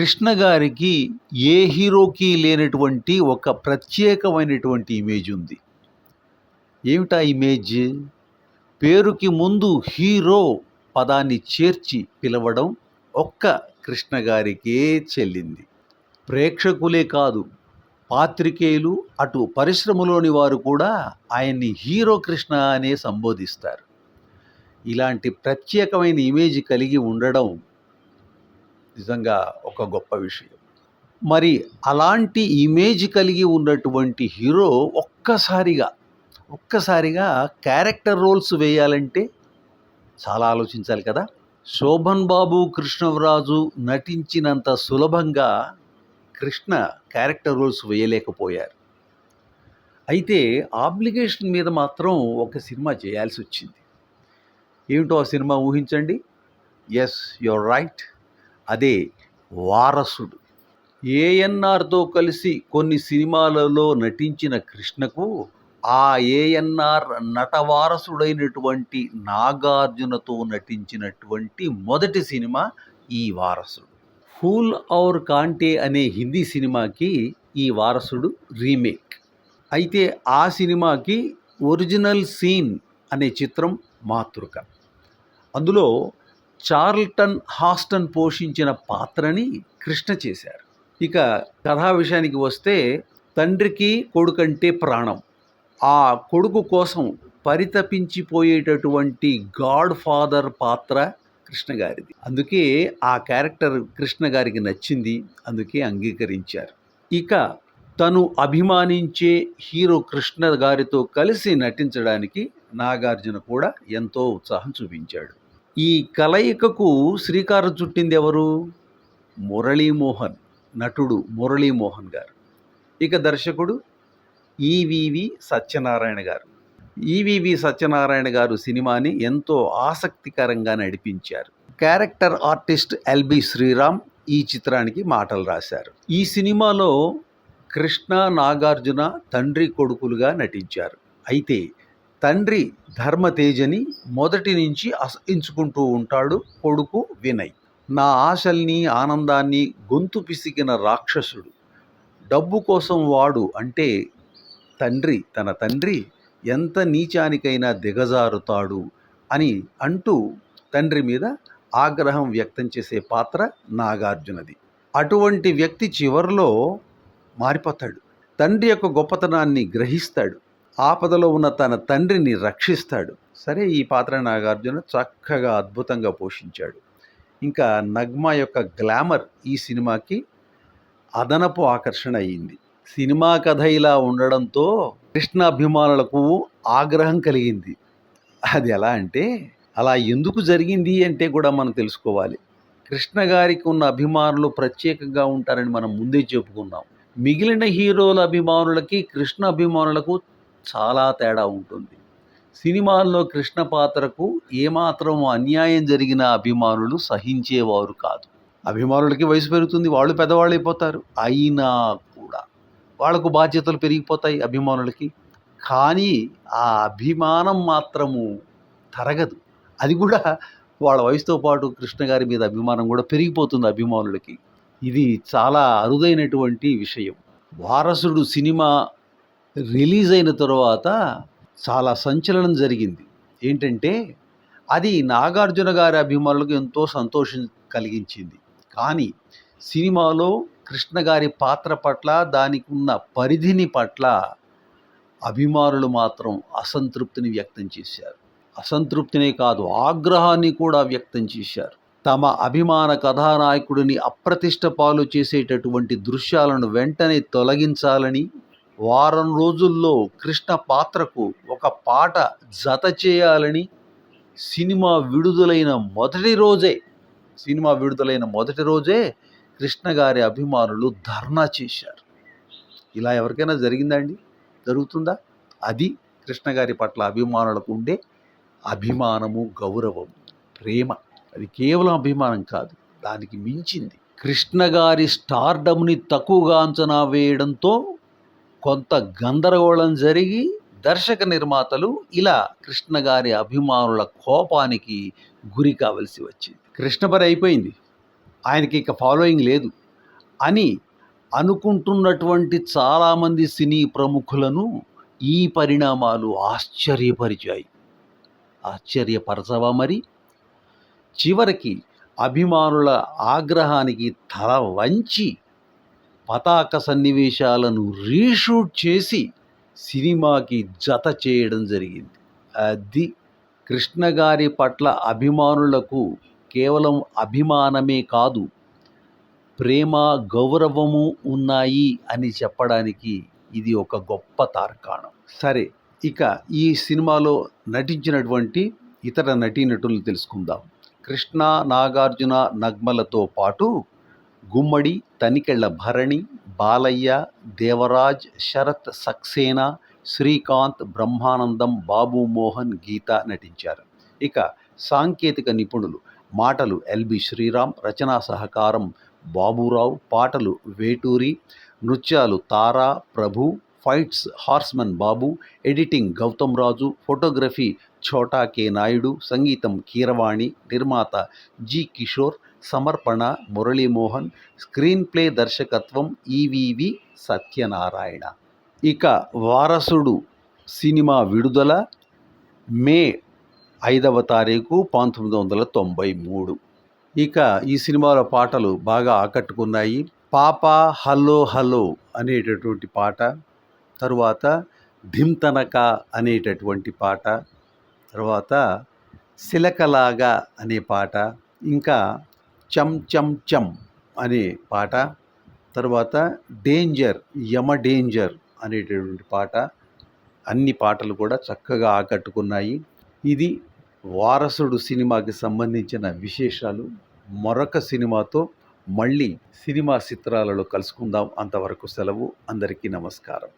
కృష్ణ గారికి ఏ హీరోకి లేనటువంటి ఒక ప్రత్యేకమైనటువంటి ఇమేజ్ ఉంది. ఏమిటా ఇమేజ్? పేరుకి ముందు హీరో పదాన్ని చేర్చి పిలవడం ఒక్క కృష్ణ గారికే చెల్లింది. ప్రేక్షకులే కాదు, పాత్రికేయులు, అటు పరిశ్రమలోని వారు కూడా ఆయన్ని హీరో కృష్ణ అనే సంబోధిస్తారు. ఇలాంటి ప్రత్యేకమైన ఇమేజ్ కలిగి ఉండడం నిజంగా ఒక గొప్ప విషయం. మరి అలాంటి ఇమేజ్ కలిగి ఉన్నటువంటి హీరో ఒక్కసారిగా క్యారెక్టర్ రోల్స్ వేయాలంటే చాలా ఆలోచించాలి కదా. శోభన్ బాబు, కృష్ణరాజు నటించినంత సులభంగా కృష్ణ క్యారెక్టర్ రోల్స్ వేయలేకపోయారు. అయితే ఆబ్లిగేషన్ మీద మాత్రం ఒక సినిమా చేయాల్సి వచ్చింది. ఏమిటో ఆ సినిమా ఊహించండి. ఎస్, యువర్ రైట్, అదే వారసుడు. ఏఎన్ఆర్తో కలిసి కొన్ని సినిమాలలో నటించిన కృష్ణకు ఆ ఏఎన్ఆర్ నటవారసుడైనటువంటి నాగార్జునతో నటించినటువంటి మొదటి సినిమా ఈ వారసుడు. ఫూల్ ఔర్ కాంటే అనే హిందీ సినిమాకి ఈ వారసుడు రీమేక్. అయితే ఆ సినిమాకి ఒరిజినల్ సీన్ అనే చిత్రం మాతృక. అందులో చార్ల్టన్ హాస్టన్ పోషించిన పాత్రని కృష్ణ చేశారు. ఇక కథా విషయానికి వస్తే, తండ్రికి కొడుకంటే ప్రాణం. ఆ కొడుకు కోసం పరితపించిపోయేటటువంటి గాడ్ ఫాదర్ పాత్ర కృష్ణ గారిది. అందుకే ఆ క్యారెక్టర్ కృష్ణ గారికి నచ్చింది, అందుకే అంగీకరించారు. ఇక తను అభిమానించే హీరో కృష్ణ గారితో కలిసి నటించడానికి నాగార్జున కూడా ఎంతో ఉత్సాహం చూపించాడు. ఈ కలయికకు శ్రీకారం చుట్టింది ఎవరు? మురళీమోహన్, నటుడు మురళీమోహన్ గారు. ఇక దర్శకుడు ఈవీవి సత్యనారాయణ గారు. ఈవీవి సత్యనారాయణ గారు సినిమాని ఎంతో ఆసక్తికరంగా నడిపించారు. క్యారెక్టర్ ఆర్టిస్ట్ ఎల్బి శ్రీరామ్ ఈ చిత్రానికి మాటలు రాశారు. ఈ సినిమాలో కృష్ణ, నాగార్జున తండ్రి కొడుకులుగా నటించారు. అయితే తండ్రి ధర్మతేజని మొదటి నుంచి అసహించుకుంటూ ఉంటాడు కొడుకు వినయ్. నా ఆశల్ని, ఆనందాన్ని గొంతు పిసికిన రాక్షసుడు, డబ్బు కోసం వాడు అంటే తన తండ్రి ఎంత నీచానికైనా దిగజారుతాడు అని అంటూ తండ్రి మీద ఆగ్రహం వ్యక్తం చేసే పాత్ర నాగార్జునది. అటువంటి వ్యక్తి చివరిలో మారిపోతాడు. తండ్రి యొక్క గొప్పతనాన్ని గ్రహిస్తాడు. ఆపదలో ఉన్న తన తండ్రిని రక్షిస్తాడు. సరే, ఈ పాత్ర నాగార్జున చక్కగా అద్భుతంగా పోషించాడు. ఇంకా నగ్మ యొక్క గ్లామర్ ఈ సినిమాకి అదనపు ఆకర్షణ అయ్యింది. సినిమా కథ ఇలా ఉండడంతో కృష్ణ అభిమానులకు ఆగ్రహం కలిగింది. అది ఎలా అంటే, అలా ఎందుకు జరిగింది అంటే కూడా మనం తెలుసుకోవాలి. కృష్ణ గారికి ఉన్న అభిమానులు ప్రత్యేకంగా ఉంటారని మనం ముందే చెప్పుకున్నాం. మిగిలిన హీరోల అభిమానులకి కృష్ణ అభిమానులకు చాలా తేడా ఉంటుంది. సినిమాల్లో కృష్ణ పాత్రకు ఏమాత్రం అన్యాయం జరిగిన అభిమానులు సహించేవారు కాదు. అభిమానులకి వయసు పెరుగుతుంది, వాళ్ళు పెద్దవాళ్ళు అయిపోతారు. అయినా కూడా వాళ్లకు బాధ్యతలు పెరిగిపోతాయి అభిమానులకి. కానీ ఆ అభిమానం మాత్రము తరగదు. అది కూడా వాళ్ళ వయసుతో పాటు కృష్ణ గారి మీద అభిమానం కూడా పెరిగిపోతుంది అభిమానులకి. ఇది చాలా అరుదైనటువంటి విషయం. వారసుడు సినిమా రిలీజ్ అయిన తర్వాత చాలా సంచలనం జరిగింది. ఏంటంటే, అది నాగార్జున గారి అభిమానులకు ఎంతో సంతోషం కలిగించింది. కానీ సినిమాలో కృష్ణ గారి పాత్ర పట్ల, దానికి ఉన్న పరిధిని పట్ల అభిమానులు మాత్రం అసంతృప్తిని వ్యక్తం చేశారు. అసంతృప్తినే కాదు, ఆగ్రహాన్ని కూడా వ్యక్తం చేశారు. తమ అభిమాన కథానాయకుడిని అప్రతిష్ట పాలు చేసేటటువంటి దృశ్యాలను వెంటనే తొలగించాలని, వారం రోజుల్లో కృష్ణ పాత్రకు ఒక పాట జత చేయాలని సినిమా విడుదలైన మొదటి రోజే కృష్ణ గారి అభిమానులు ధర్నా చేశారు. ఇలా ఎవరికైనా జరిగిందా అండి? జరుగుతుందా? అది కృష్ణ గారి పట్ల అభిమానులకు ఉండే అభిమానము, గౌరవం, ప్రేమ. అది కేవలం అభిమానం కాదు, దానికి మించింది. కృష్ణ గారి స్టార్డమ్ని తక్కువగా అంచనా వేయడంతో కొంత గందరగోళం జరిగి దర్శక నిర్మాతలు ఇలా కృష్ణ గారి అభిమానుల కోపానికి గురి కావలసి వచ్చింది. కృష్ణ పని అయిపోయింది, ఆయనకి ఇక ఫాలోయింగ్ లేదు. అని అనుకుంటున్నటువంటి చాలామంది సినీ ప్రముఖులను ఈ పరిణామాలు ఆశ్చర్యపరిచాయి. ఆశ్చర్యపరచవా మరి? చివరికి అభిమానుల ఆగ్రహానికి తల వంచి పతాక సన్నివేశాలను రీషూట్ చేసి సినిమాకి జత చేయడం జరిగింది. అది కృష్ణ గారి పట్ల అభిమానులకు కేవలం అభిమానమే కాదు, ప్రేమ, గౌరవము ఉన్నాయి అని చెప్పడానికి ఇది ఒక గొప్ప తార్కాణం. సరే, ఇక ఈ సినిమాలో నటించినటువంటి ఇతర నటీనటులను తెలుసుకుందాం. కృష్ణ, నాగార్జున, నగ్మలతో పాటు గుమ్మడి, తనికెళ్ల భరణి, బాలయ్య, దేవరాజ్, శరత్ సక్సేనా, శ్రీకాంత్, బ్రహ్మానందం, బాబు మోహన్, గీత నటించారు. ఇక సాంకేతిక నిపుణులు: మాటలు ఎల్బి శ్రీరామ్, రచనా సహకారం బాబురావు, పాటలు వేటూరి, నృత్యాలు తారా, ప్రభు, ఫైట్స్ హార్స్మన్ బాబు, ఎడిటింగ్ గౌతమ్ రాజు, ఫోటోగ్రఫీ ఛోటా కె నాయుడు, సంగీతం కీరవాణి, నిర్మాత జి కిషోర్, సమర్పణ మురళీమోహన్, స్క్రీన్ ప్లే దర్శకత్వం ఈవివి సత్యనారాయణ. ఇక వారసుడు సినిమా విడుదల మే 5వ తారీఖు 1993. ఇక ఈ సినిమాలో పాటలు బాగా ఆకట్టుకున్నాయి. పాపా హలో హలో అనేటటువంటి పాట, తరువాత ధిమ్తనక అనేటటువంటి పాట, తర్వాత సిలకలాగా అనే పాట, ఇంకా చమ్ చమ్ చమ్ అనే పాట, తర్వాత డేంజర్ యమ డేంజర్ అనేటటువంటి పాట, అన్ని పాటలు కూడా చక్కగా ఆకట్టుకున్నాయి. ఇది వారసుడు సినిమాకి సంబంధించిన విశేషాలు. మరొక సినిమాతో మళ్ళీ సినిమా చిత్రాలలో కలుసుకుందాం. అంతవరకు సెలవు. అందరికీ నమస్కారం.